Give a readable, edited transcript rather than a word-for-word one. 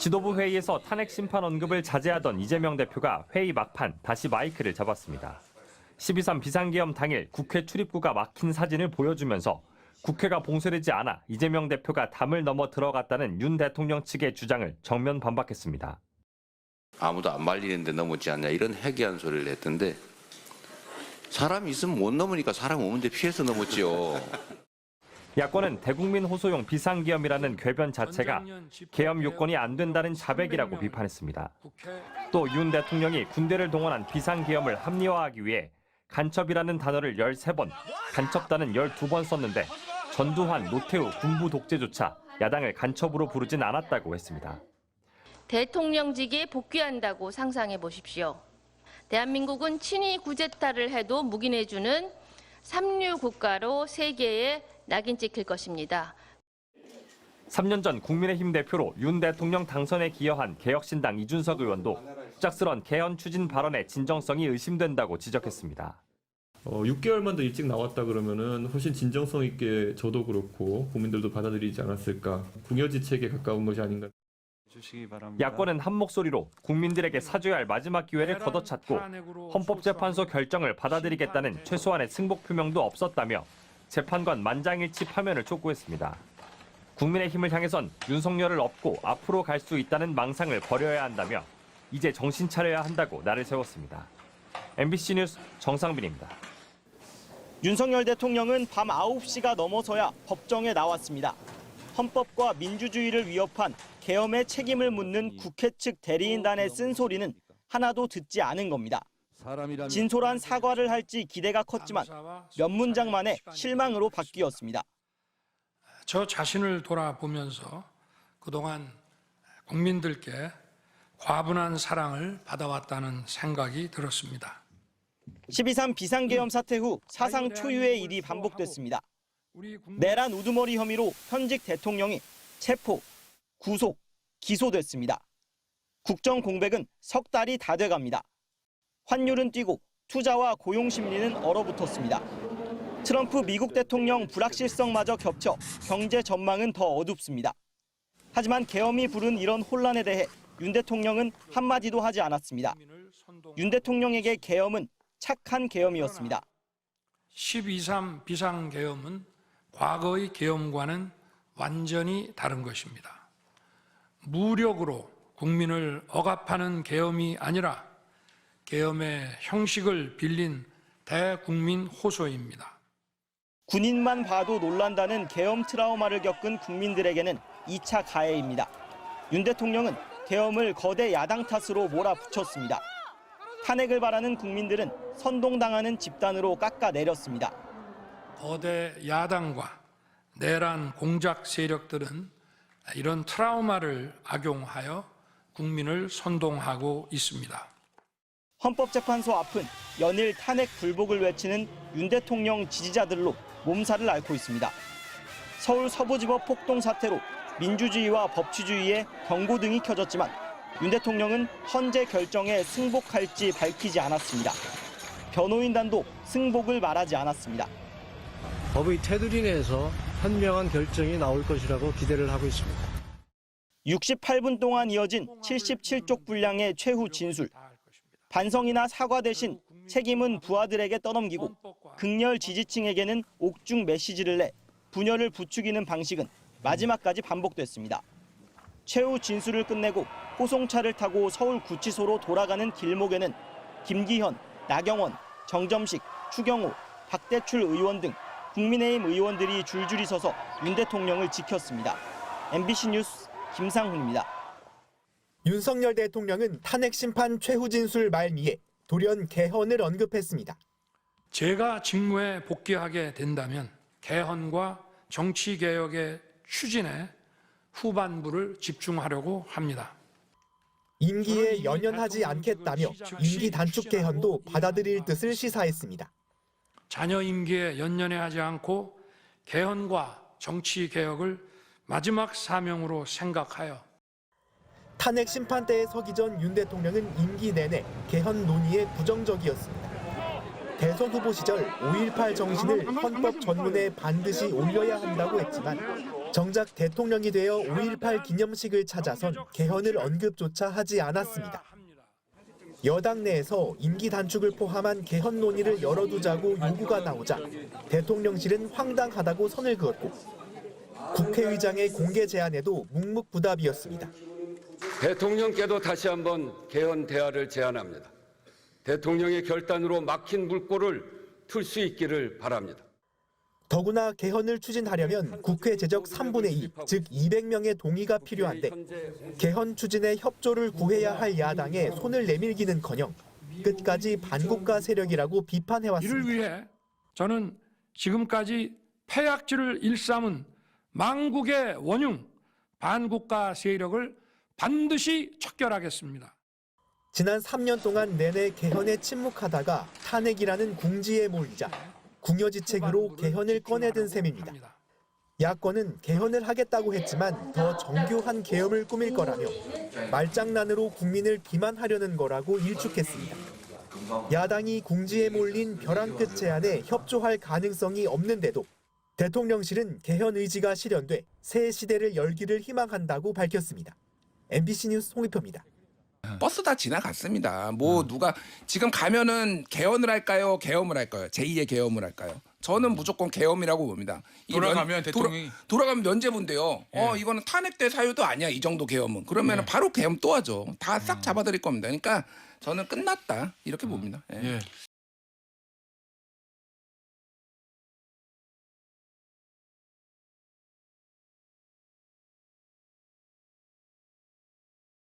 지도부 회의에서 탄핵 심판 언급을 자제하던 이재명 대표가 회의 막판 다시 마이크를 잡았습니다. 12.3 비상계엄 당일 국회 출입구가 막힌 사진을 보여주면서 국회가 봉쇄되지 않아 이재명 대표가 담을 넘어 들어갔다는 윤 대통령 측의 주장을 정면 반박했습니다. 아무도 안 말리는데 넘었지 않냐 이런 해괴한 소리를 했던데 사람이 있으면 못 넘으니까 사람 없는데 피해서 넘었지요. 야권은 대국민 호소용 비상계엄이라는 궤변 자체가 계엄 요건이 안 된다는 자백이라고 비판했습니다. 또 윤 대통령이 군대를 동원한 비상계엄을 합리화하기 위해 간첩이라는 단어를 13번, 간첩단은 12번 썼는데 전두환, 노태우, 군부 독재조차 야당을 간첩으로 부르진 않았다고 했습니다. 대통령직에 복귀한다고 상상해 보십시오. 대한민국은 친위 구제타를 해도 묵인해주는 삼류 국가로 세계에 낙인 찍힐 것입니다. 3년 전 국민의힘 대표로 윤 대통령 당선에 기여한 개혁신당 이준석 의원도 짝스런 개헌 추진 발언의 진정성이 의심된다고 지적했습니다. 6개월만 더 일찍 나왔다 그러면은 훨씬 진정성 있게 저도 그렇고 국민들도 받아들이지 않았을까. 궁여지책에 가까운 것이 아닌가. 야권은 한 목소리로 국민들에게 사죄할 마지막 기회를 걷어찼고 헌법재판소 결정을 받아들이겠다는 최소한의 승복 표명도 없었다며 재판관 만장일치 파면을 촉구했습니다. 국민의힘을 향해선 윤석열을 업고 앞으로 갈 수 있다는 망상을 버려야 한다며 이제 정신 차려야 한다고 날을 세웠습니다. MBC 뉴스 정상빈입니다. 윤석열 대통령은 밤 9시가 넘어서야 법정에 나왔습니다. 헌법과 민주주의를 위협한 계엄의 책임을 묻는 국회 측 대리인단의 쓴소리는 하나도 듣지 않은 겁니다. 진솔한 사과를 할지 기대가 컸지만 몇 문장 만에 실망으로 바뀌었습니다. 저 자신을 돌아보면서 그동안 국민들께 과분한 사랑을 받아왔다는 생각이 들었습니다. 12.3 비상계엄 사태 후 사상 초유의 일이 반복됐습니다. 내란 우두머리 혐의로 현직 대통령이 체포, 구속, 기소됐습니다. 국정 공백은 석 달이 다 돼갑니다. 환율은 뛰고 투자와 고용 심리는 얼어붙었습니다. 트럼프 미국 대통령 불확실성마저 겹쳐 경제 전망은 더 어둡습니다. 하지만 계엄이 부른 이런 혼란에 대해 윤 대통령은 한마디도 하지 않았습니다. 윤 대통령에게 계엄은 착한 계엄이었습니다. 12.3 비상계엄은 과거의 계엄과는 완전히 다른 것입니다. 무력으로 국민을 억압하는 계엄이 아니라 계엄의 형식을 빌린 대국민 호소입니다. 군인만 봐도 놀란다는 계엄 트라우마를 겪은 국민들에게는 2차 가해입니다. 윤 대통령은 계엄을 거대 야당 탓으로 몰아붙였습니다. 탄핵을 바라는 국민들은 선동당하는 집단으로 깎아내렸습니다. 거대 야당과 내란 공작 세력들은 이런 트라우마를 악용하여 국민을 선동하고 있습니다. 헌법재판소 앞은 연일 탄핵 불복을 외치는 윤 대통령 지지자들로 몸살을 앓고 있습니다. 서울 서부지법 폭동 사태로 민주주의와 법치주의에 경고등이 켜졌지만 윤 대통령은 헌재 결정에 승복할지 밝히지 않았습니다. 변호인단도 승복을 말하지 않았습니다. 법의 테두리 내에서 현명한 결정이 나올 것이라고 기대를 하고 있습니다. 68분 동안 이어진 77쪽 분량의 최후 진술. 반성이나 사과 대신 책임은 부하들에게 떠넘기고 극렬 지지층에게는 옥중 메시지를 내 분열을 부추기는 방식은 마지막까지 반복됐습니다. 최후 진술을 끝내고 호송차를 타고 서울 구치소로 돌아가는 길목에는 김기현, 나경원, 정점식, 추경호, 박대출 의원 등 국민의힘 의원들이 줄줄이 서서 윤 대통령을 지켰습니다. MBC 뉴스 김상훈입니다. 윤석열 대통령은 탄핵 심판 최후 진술 말미에 돌연 개헌을 언급했습니다. 제가 직무에 복귀하게 된다면 개헌과 정치개혁의 추진에 후반부를 집중하려고 합니다. 임기에 연연하지 않겠다며 임기 단축 개헌도 받아들일 뜻을 시사했습니다. 자녀 임기에 연연하지 않고 개헌과 정치개혁을 마지막 사명으로 생각하여 탄핵 심판대에 서기 전 윤 대통령은 임기 내내 개헌 논의에 부정적이었습니다. 대선 후보 시절 5.18 정신을 헌법 전문에 반드시 올려야 한다고 했지만 정작 대통령이 되어 5.18 기념식을 찾아선 개헌을 언급조차 하지 않았습니다. 여당 내에서 임기 단축을 포함한 개헌 논의를 열어두자고 요구가 나오자 대통령실은 황당하다고 선을 그었고 국회의장의 공개 제안에도 묵묵부답이었습니다. 대통령께도 다시 한번 개헌 대화를 제안합니다. 대통령의 결단으로 막힌 물꼬를 틀 수 있기를 바랍니다. 더구나 개헌을 추진하려면 국회 제적 3분의 2, 즉 200명의 동의가 필요한데 개헌 추진에 협조를 구해야 할 야당에 손을 내밀기는커녕 끝까지 반국가 세력이라고 비판해왔습니다. 이를 위해 저는 지금까지 패약질을 일삼은 망국의 원흉 반국가 세력을 반드시 척결하겠습니다. 지난 3년 동안 내내 개헌에 침묵하다가 탄핵이라는 궁지에 몰리자 궁여지책으로 개헌을 꺼내든 셈입니다. 야권은 개헌을 하겠다고 했지만 더 정교한 계엄을 꾸밀 거라며 말장난으로 국민을 기만하려는 거라고 일축했습니다. 야당이 궁지에 몰린 벼랑 끝 제안에 협조할 가능성이 없는데도 대통령실은 개헌 의지가 실현돼 새 시대를 열기를 희망한다고 밝혔습니다. MBC 뉴스 홍익표입니다. 버스 다 지나갔습니다. 뭐 누가 지금 가면은 개헌을 할까요? 계엄을 할까요? 제2의 계엄을 할까요? 저는 무조건 계엄이라고 봅니다. 돌아가면 대통령이 돌아가면 면제부인데요. 이거는 탄핵될 사유도 아니야. 이 정도 계엄은. 그러면은 바로 계엄 또 하죠. 다 싹 잡아드릴 겁니다. 그러니까 저는 끝났다 이렇게 봅니다. 예.